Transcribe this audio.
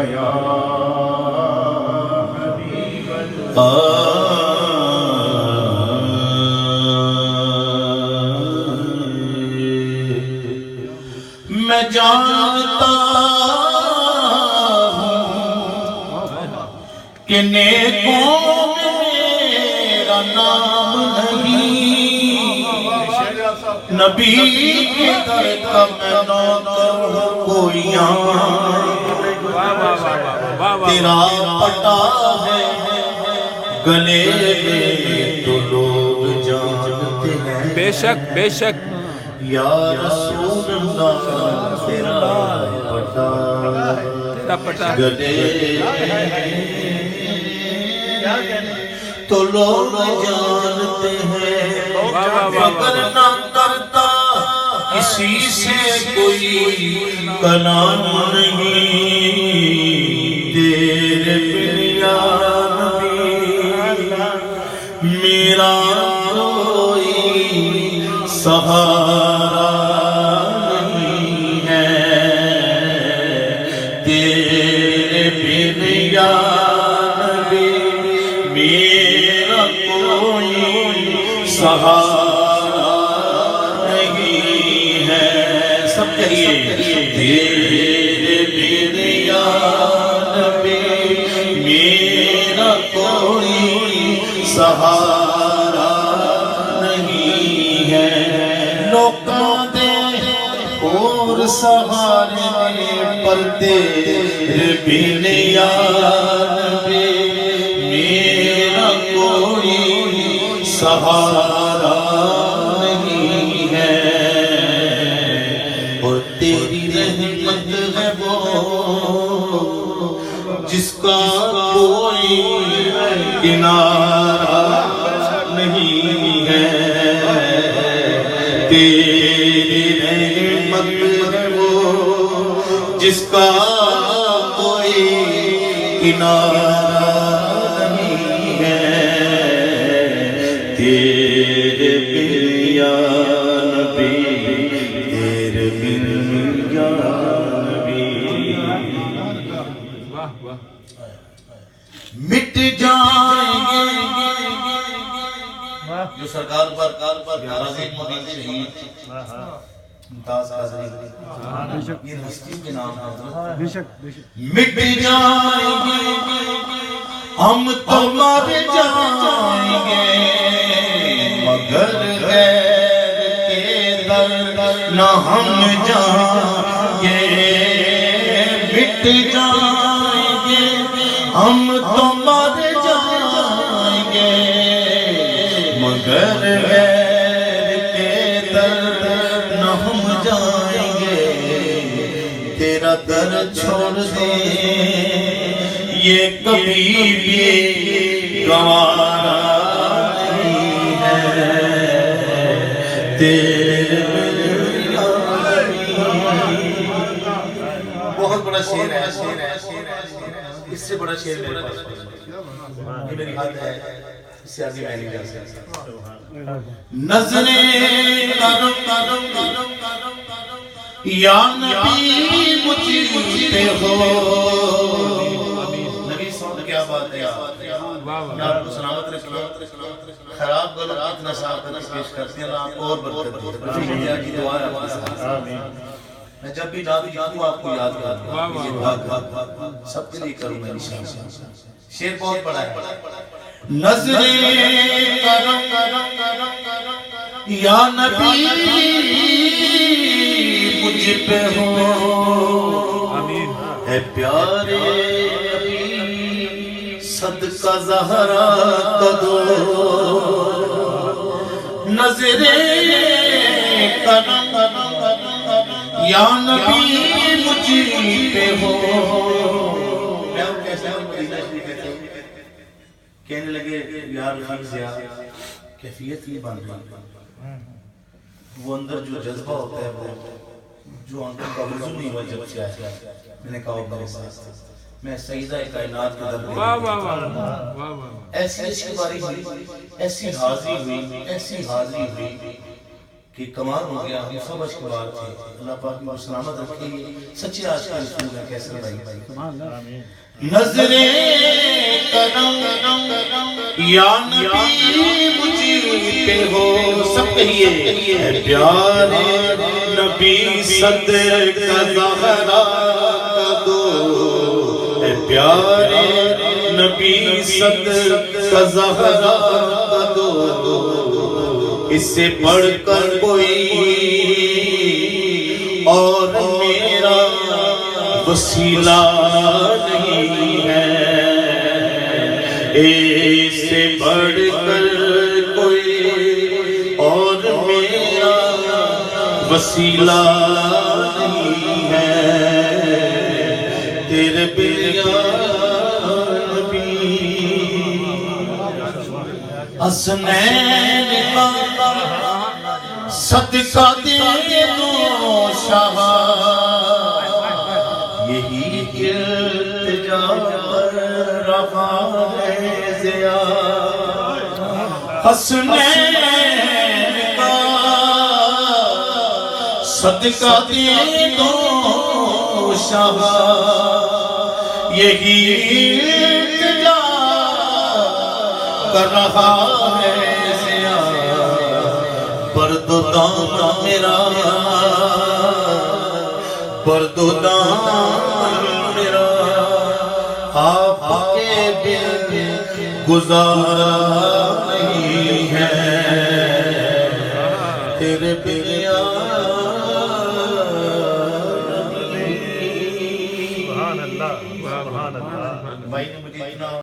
या हबीब अल्लाह। मैं जानता हूँ कि नेकों में मेरा नाम नहीं, नबी के दर का मैं नौकर हूँ कोई तेरा पटा है गले में तो लोग जानते हैं। बेशक बेशक या रसूल अल्लाह तेरा पटा गले तो लोग जानते हैं। मगर ना करता किसी से कोई कलाम नहीं, तेरे बिन या नबी मेरा कोई सहारा नहीं है, तेरे बिन या नबी मेरा कोई सहारा नहीं है। सब कहिए तेरे बिन या नबी मेरा कोई सहारा नहीं है। लोकां दे और सहारे पर तेरे बिन या नबी मेरा कोई सहारा नहीं है। और तेरी रहमत है वो जिसका कोई किनारा नहीं है, तेरी रहमत है वो जिसका कोई किनारा नहीं है, तेरे बिन या नबी तेरे बिन या नबी। मिट जाएंगे जो सरकार पर गाज़ी मदीने शहीद मुमताज़ काज़री ये हस्ती के नाम है। मिट जाएंगे हम तो मर जाएंगे मगर गैर के दर न हम जाएंगे। मिट जाएंगे हम तो मर जाएंगे मगर गैर के दर न हम जाएंगे। तेरा दर छोड़ दे ये कभी भी गवारा नहीं है, तेरे बहुत बड़ा शेर है, इससे बड़ा शेर मेरे पास ये मेरी हाथ है, इससे आगे मैं नहीं जा सकता। नज़रें करम या नबी मुझ पे हो। नबी साहब क्या बात है, आपको सलामत रखिए, खराब गलत इतना साफ करके पेश करते हैं, आपको और बरकत दे। की दुआ है आपके साथ। मैं जब भी नात याद आपको याद सबके लिए करूंगा इंशाअल्लाह। शेर बहुत बड़ा है। नज़रें करम या नबी मुझ पे हो, है प्यारे नबी सदका ज़हरा का दो। नज़रें करम या नबी मुझ पे हो। कहने लगे यार कैफियत नहीं बन रही, वो अंदर जो जज्बा होता है वो जो अंदर का वजूद नहीं हुआ जब से आया। मैंने कहा मेरे साथ मैं सईदा कायनात के दर ऐसी बारी हुई, ऐसी हाज़िरी हुई کہ کمال ہو گیا، ہم سب اشک بار تھے، اللہ پاک کو سلامت رکھے، سچے عاشق رسول ہیں کیسر بھائی. نظر کرم یا نبی مجھ پہ ہو، سب کہیے اے پیارے نبی صدقہ زہرا کا دو، اے پیارے نبی صدقہ زہرا کا دو، اس سے بڑھ کر کوئی اور میرا وسیلہ نہیں ہے، اس سے بڑھ کر کوئی اور میرا وسیلہ نہیں ہے، تیرے بیا نبی. حسنین کا صدقہ دے دو شاہ، یہی التجا رہا ہے ضیا. حسنین کا صدقہ دے دو شاہ، یہی التجا کر رہا ہے ضیا. برد و دامن میرا، برد و دامن میرا آپ کے بن گزارا نہیں ہے.